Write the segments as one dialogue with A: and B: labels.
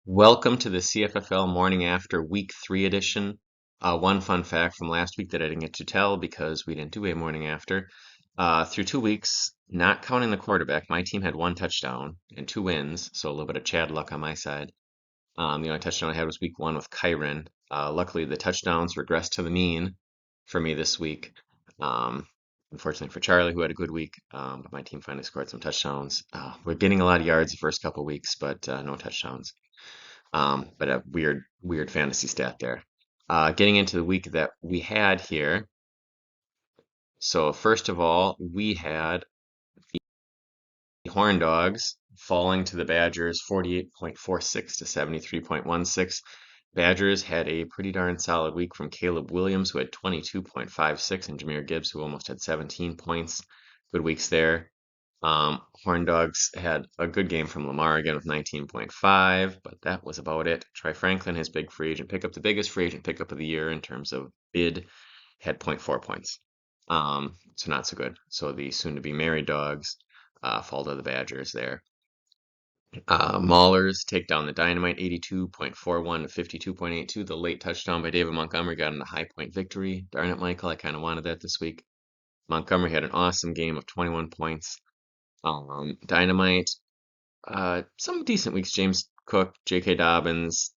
A: Welcome to the CFFL Morning After Week 3 edition. One fun fact from last week that I didn't get to tell because we didn't do a morning after. Through 2 weeks, not counting the quarterback, my team had one touchdown and two wins, so a little bit of Chad luck on my side. The only touchdown I had was week 1 with Kyron. Luckily, the touchdowns regressed to the mean for me this week. Um, Unfortunately for Charlie, who had a good week, but my team finally scored some touchdowns. We're getting a lot of yards the first couple weeks, but no touchdowns. But a weird fantasy stat there. Getting into the week that we had here. So first of all, we had the Horn Dogs falling to the Badgers 48.46 to 73.16. Badgers had a pretty darn solid week from Caleb Williams, who had 22.56, and Jahmyr Gibbs, who almost had 17 points. Good weeks there. Horn Dogs had a good game from Lamar again with 19.5, but that was about it. Troy Franklin, his big free agent pickup, the biggest free agent pickup of the year in terms of bid, had zero point 0.4 points. So not so good. So the soon-to-be married Dogs fall to the Badgers there. Maulers take down the Dynamite 82.41 to 52.82. The late touchdown by David Montgomery got in a high point victory. Darn it, Michael, I kind of wanted that this week. Montgomery had an awesome game of 21 points. Dynamite, some decent weeks. James Cook, J.K. Dobbins,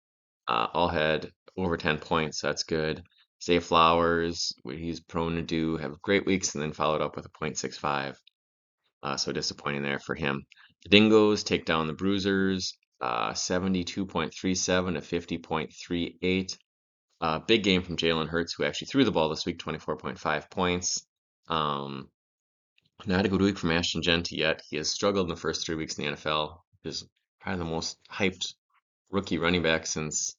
A: all had over 10 points. That's good. Zay Flowers, what he's prone to do, have great weeks and then followed up with a .65. So disappointing there for him. The Dingoes take down the Bruisers, 72.37 to 50.38. Big game from Jalen Hurts, who actually threw the ball this week, 24.5 points. Not a good week from Ashton Jeanty yet. He has struggled in the first 3 weeks in the NFL. He's probably the most hyped rookie running back since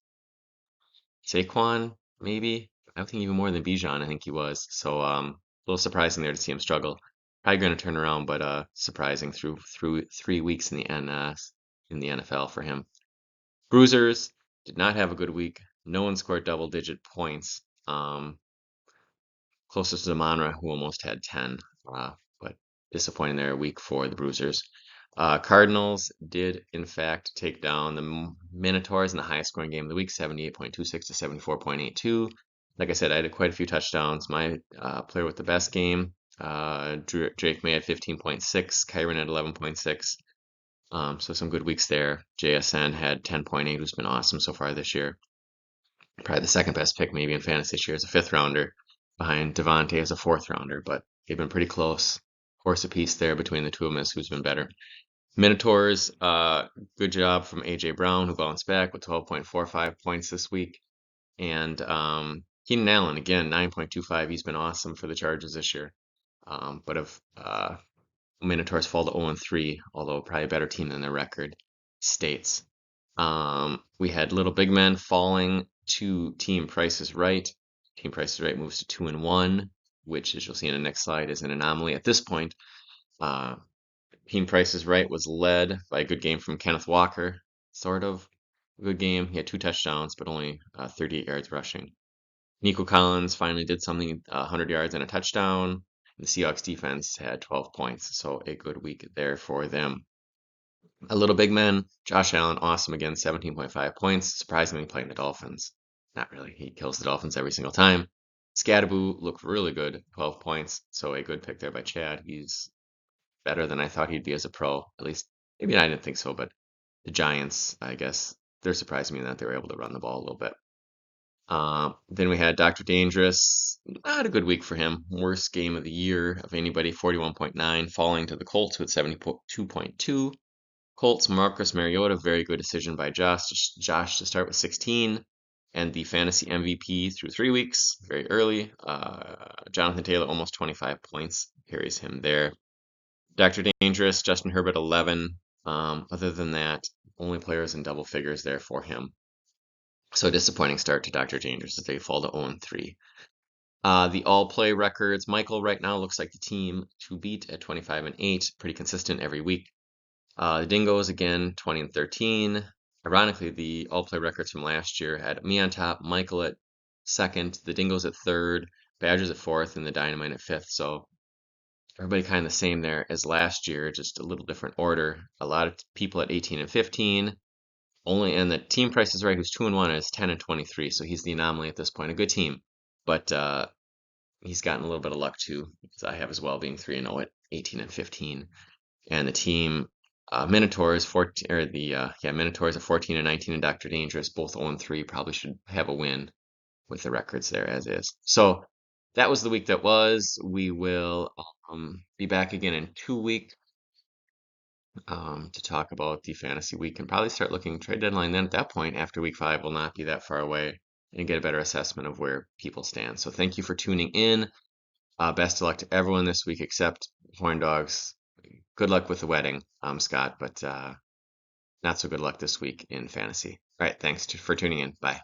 A: Saquon, maybe. I think even more than Bijan, I think he was. So a little surprising there to see him struggle. Probably going to turn around, but surprising through 3 weeks in the NFL for him. Bruisers did not have a good week. No one scored double-digit points. Closest to Monra, who almost had 10. But disappointing there week for the Bruisers. Cardinals did, in fact, take down the Minotaurs in the highest scoring game of the week, 78.26 to 74.82. Like I said, I had quite a few touchdowns. My player with the best game, Drake May had 15.6, Kyron had 11.6. So some good weeks there. JSN had 10.8, who's been awesome so far this year. Probably the second best pick maybe in fantasy this year as a fifth rounder, behind Devontae as a fourth rounder, but they've been pretty close. Horse apiece there between the two of them as who's been better. Minotaurs, good job from AJ Brown, who bounced back with 12.45 points this week. And Keenan Allen, again, 9.25. He's been awesome for the Chargers this year. But if Minotaurs fall to 0-3, although probably a better team than their record states. We had Little Big Men falling to Team Price is Right. Team Price is Right moves to 2-1, which, as you'll see in the next slide, is an anomaly at this point. Team Price is Right was led by a good game from Kenneth Walker, sort of a good game. He had 2 touchdowns, but only 38 yards rushing. Nico Collins finally did something, 100 yards and a touchdown. The Seahawks defense had 12 points, so a good week there for them. A Little Big Man, Josh Allen, awesome again, 17.5 points, surprisingly playing the Dolphins. Not really, he kills the Dolphins every single time. Scadaboo looked really good, 12 points, so a good pick there by Chad. He's better than I thought he'd be as a pro. At least, maybe I didn't think so, but the Giants, I guess, they're surprising me that they were able to run the ball a little bit. Then we had Dr. Dangerous. Not a good week for him. Worst game of the year of anybody, 41.9, falling to the Colts with 72.2. Colts, Marcus Mariota, very good decision by Josh to start with 16. And the fantasy MVP through 3 weeks, very early. Jonathan Taylor, almost 25 points, carries him there. Dr. Dangerous, Justin Herbert, 11. Other than that, only players in double figures there for him. So disappointing start to Dr. Dangerous as they fall to 0-3. The all-play records, Michael right now looks like the team to beat at 25-8, pretty consistent every week. The Dingoes again, 20-13. Ironically, the all-play records from last year had me on top, Michael at second, the Dingoes at third, Badgers at fourth, and the Dynamite at fifth. So everybody kind of the same there as last year, just a little different order. A lot of people at 18 and 15. Only and the team Price is Right, who's 2-1, is 10-23, so he's the anomaly at this point. A good team, but he's gotten a little bit of luck too, because I have as well, being 3-0 at 18-15. And the team Minotaurs 14, or the Minotaurs are 14-19, and Dr. Dangerous both 0-3. Probably should have a win with the records there as is. So that was the week that was. We will be back again in 2 weeks to talk about the fantasy week and probably start looking trade deadline. Then at that point, after week 5, will not be that far away and get a better assessment of where people stand. So thank you for tuning in. Best of luck to everyone this week except Horn Dogs. Good luck with the wedding, Scott, but not so good luck this week in fantasy. All right, thanks for tuning in. Bye.